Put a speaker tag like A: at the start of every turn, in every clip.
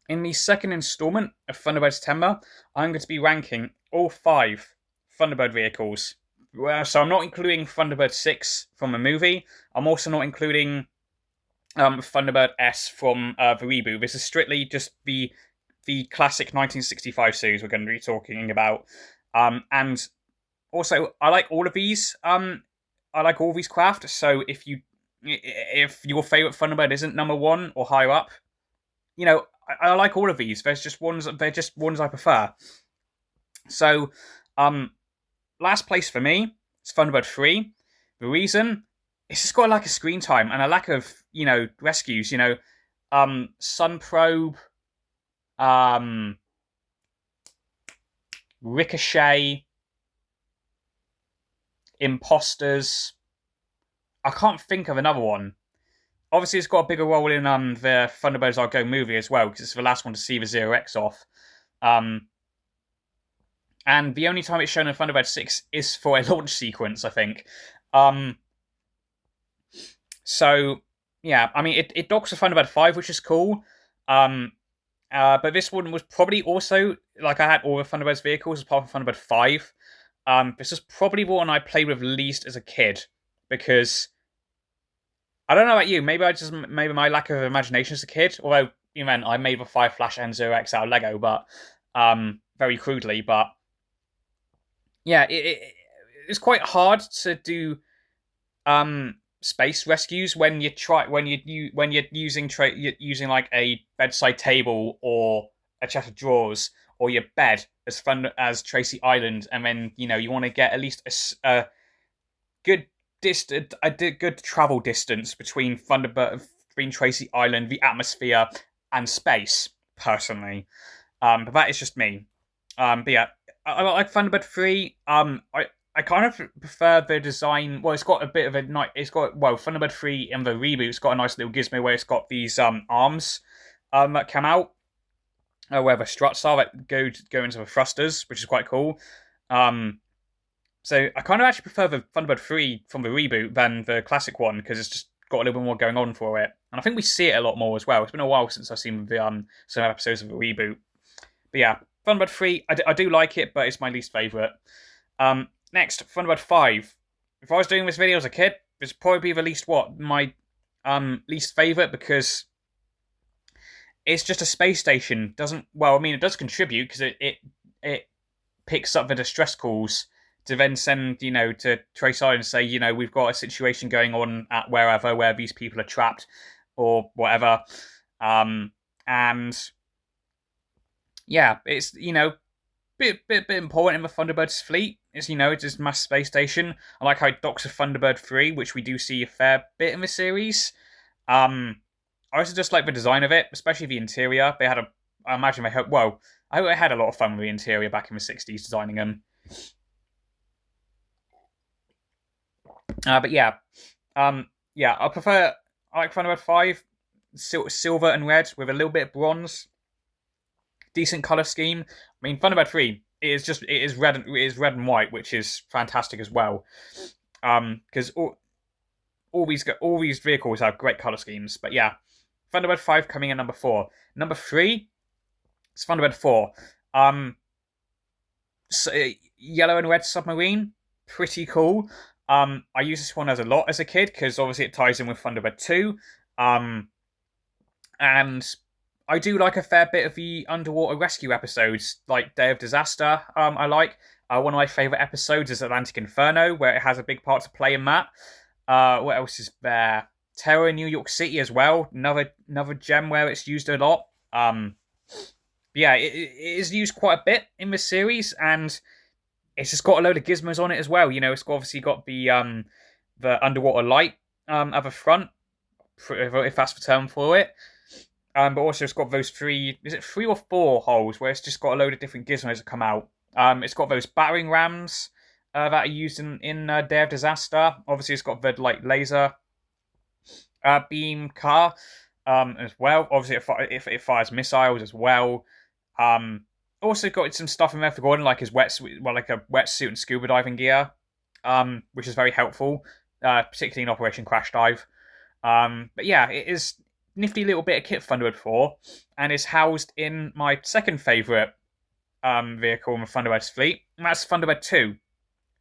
A: in the second installment of ThunderbirdsTember, I'm going to be ranking all 5 Thunderbird vehicles. So I'm not including Thunderbird 6 from the movie. I'm also not including Thunderbird S from the reboot. This is strictly just the classic 1965 series we're going to be talking about. And also, I like all of these. I like all these craft. So if your favorite Thunderbird isn't number 1 or higher up, I like all of these. They're just ones I prefer. So, last place for me is Thunderbird 3. The reason, it's just got a lack of screen time and a lack of, rescues. Sun Probe, Ricochet, Imposters. I can't think of another one. Obviously, it's got a bigger role in the Thunderbirds Are Go movie as well, because it's the last one to see the Zero X off. And the only time it's shown in Thunderbird 6 is for a launch sequence, I think. So, yeah, I mean, it docks to Thunderbird 5, which is cool. But this one was probably also, like, I had all the Thunderbirds vehicles apart from Thunderbird 5. This is probably the one I played with least as a kid, because I don't know about you, maybe my lack of imagination as a kid, although, I made the 5 Flash and Zero X out of Lego, but, very crudely, but, yeah, it's quite hard to do, space rescues when you're using like a bedside table or a chest of drawers or your bed as fun as Tracy Island, and then you want to get at least a good good travel distance between between Tracy Island, the atmosphere, and space. Personally, but that is just me. But yeah, I like Thunderbird 3. I kind of prefer the design. Well, it's got a bit of a nice. Thunderbird 3 in the reboot, it's got a nice little gizmo where it's got these arms that come out, where the struts are that go into the thrusters, which is quite cool. So I kind of actually prefer the Thunderbird 3 from the reboot than the classic one, because it's just got a little bit more going on for it, and I think we see it a lot more as well. It's been a while since I've seen the some episodes of the reboot. But yeah, Thunderbird 3, I do like it, but it's my least favourite. Next, Thunderbird 5. If I was doing this video as a kid, this would probably be the my least favourite, because it's just a space station. It does contribute, because it picks up the distress calls to then send, to Trace Island and say, we've got a situation going on at wherever where these people are trapped or whatever. And yeah, it's, bit important in the Thunderbirds fleet. It's it's mass space station. I like how it docks a Thunderbird 3, which we do see a fair bit in the series. I also just like the design of it, especially the interior. I imagine I hope they had a lot of fun with the interior back in the 60s designing them. But yeah, I like Thunderbird 5, silver and red with a little bit of bronze. Decent color scheme. I mean, Thunderbird 3 it is red and white, which is fantastic as well. Because all these vehicles have great color schemes. But yeah, Thunderbird 5 coming in number 4. Number 3 is Thunderbird 4. Yellow and red submarine, pretty cool. I use this one a lot as a kid, because obviously it ties in with Thunderbird 2. And I do like a fair bit of the underwater rescue episodes, like Day of Disaster. I like one of my favourite episodes is Atlantic Inferno, where it has a big part to play in that. What else is there? Terror in New York City as well. Another gem where it's used a lot. Yeah, it is used quite a bit in this series, and it's just got a load of gizmos on it as well. It's obviously got the underwater light at the front, if that's the term for it. But also it's got those 3 or 4 holes where it's just got a load of different gizmos that come out. It's got those battering rams that are used in Day of Disaster. Obviously it's got the laser beam car as well. Obviously it fires missiles as well. Also got some stuff in there for Gordon, like his wetsuit, like a wetsuit and scuba diving gear, which is very helpful, particularly in Operation Crash Dive. But yeah, it is nifty little bit of kit Thunderbird 4, and is housed in my second favourite vehicle in the Thunderbirds fleet, and that's Thunderbird 2.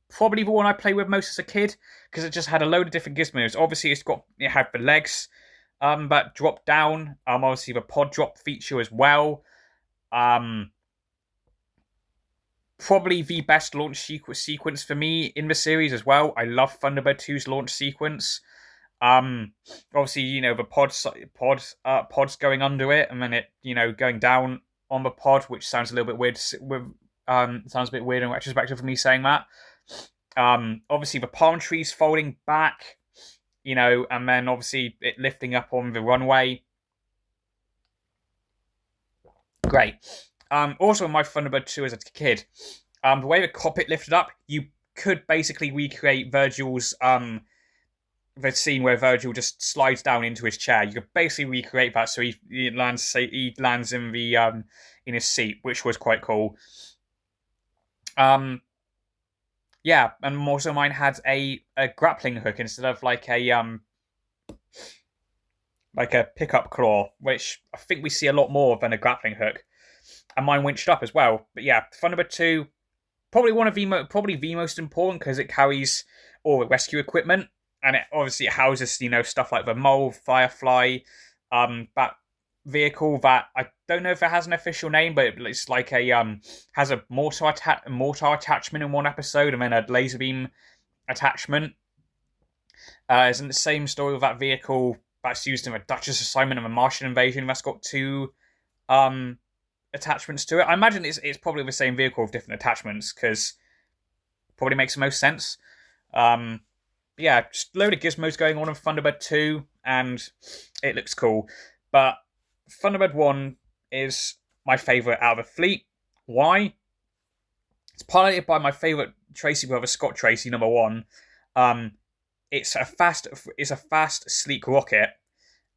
A: Probably the one I played with most as a kid, because it just had a load of different gizmos. Obviously, it had the legs that drop down. Obviously, the pod drop feature as well. Probably the best launch sequence for me in the series as well. I love Thunderbird 2's launch sequence. Obviously, the pods going under it, and then it, going down on the pod, which sounds a little bit weird. Sounds a bit weird in retrospect for me saying that. Obviously the palm trees folding back, and then obviously it lifting up on the runway. Great. Also in my Thunderbird 2 as a kid, the way the cockpit lifted up, you could basically recreate Virgil's the scene where Virgil just slides down into his chair. You could basically recreate that, so he lands in the in his seat, which was quite cool. Yeah, and also mine had a grappling hook instead of like a pickup claw, which I think we see a lot more than a grappling hook. And mine winched up as well. But yeah, Thunderbird 2, probably the most important, because it carries all the rescue equipment, and it houses stuff like the Mole, Firefly, that vehicle that I don't know if it has an official name, but it's like has a mortar attachment in one episode, and then a laser beam attachment. Isn't the same story with that vehicle that's used in the Duchess assignment and the Martian invasion? That's got two attachments to it. I imagine it's probably the same vehicle with different attachments, because probably makes the most sense. Yeah, just a load of gizmos going on in Thunderbird 2, and it looks cool. But Thunderbird 1 is my favourite out of the fleet. Why? It's piloted by my favourite Tracy brother, Scott Tracy, number 1. It's a fast, sleek rocket,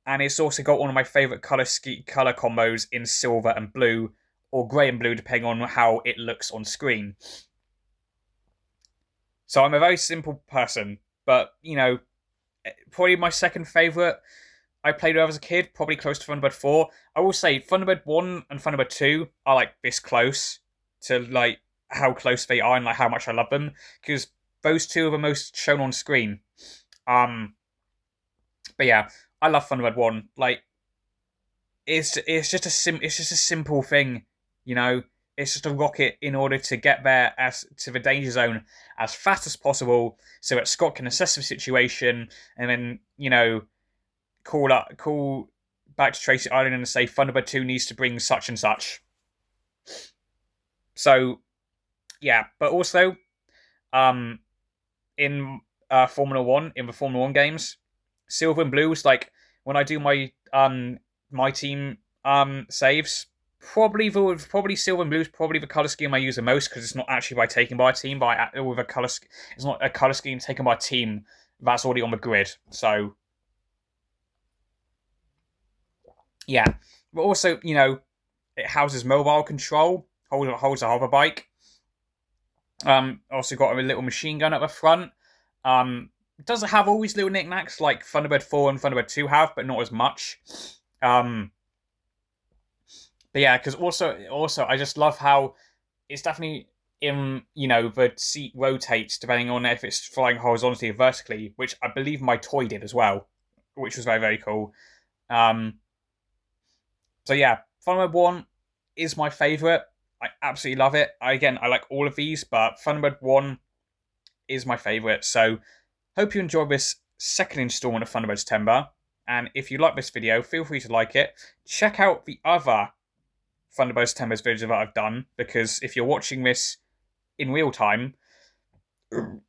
A: and it's also got one of my favourite colour combos in silver and blue, or grey and blue, depending on how it looks on screen. So I'm a very simple person, but, probably my second favourite I played with as a kid, probably close to Thunderbird 4. I will say Thunderbird 1 and Thunderbird 2 are like this close to like how close they are and like how much I love them, because those two are the most shown on screen. But yeah, I love Thunderbird 1. Like, it's just a simple thing, It's just a rocket in order to get there to the danger zone as fast as possible, so that Scott can assess the situation and then call back to Tracy Island and say Thunderbird 2 needs to bring such and such. So yeah, but also in Formula 1, in the Formula 1 games, silver and blue is like when I do my my team saves. Probably silver and blue is probably the color scheme I use the most, because it's not actually taken by a team, with a color. It's not a color scheme taken by a team that's already on the grid. So yeah, but also it houses mobile control, holds a hover bike. Also got a little machine gun at the front. It doesn't have all these little knickknacks like Thunderbird 4 and Thunderbird 2 have, but not as much. But yeah, because also I just love how it's definitely in, the seat rotates depending on if it's flying horizontally or vertically, which I believe my toy did as well, which was very, very cool. So yeah, Thunderbird 1 is my favourite. I absolutely love it. I like all of these, but Thunderbird 1 is my favourite. So hope you enjoyed this second installment of ThunderbirdsTember. And if you like this video, feel free to like it. Check out the other ThunderbirdsTember's videos that I've done, because if you're watching this in real time,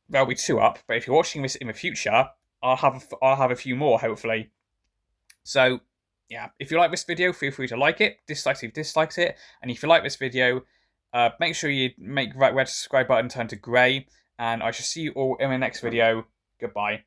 A: there'll be 2 up. But if you're watching this in the future, I'll have a few more, hopefully. So yeah, if you like this video, feel free to like it, dislike if you disliked it, and if you like this video, make sure you make that red subscribe button turn to grey, and I shall see you all in the next video. Goodbye.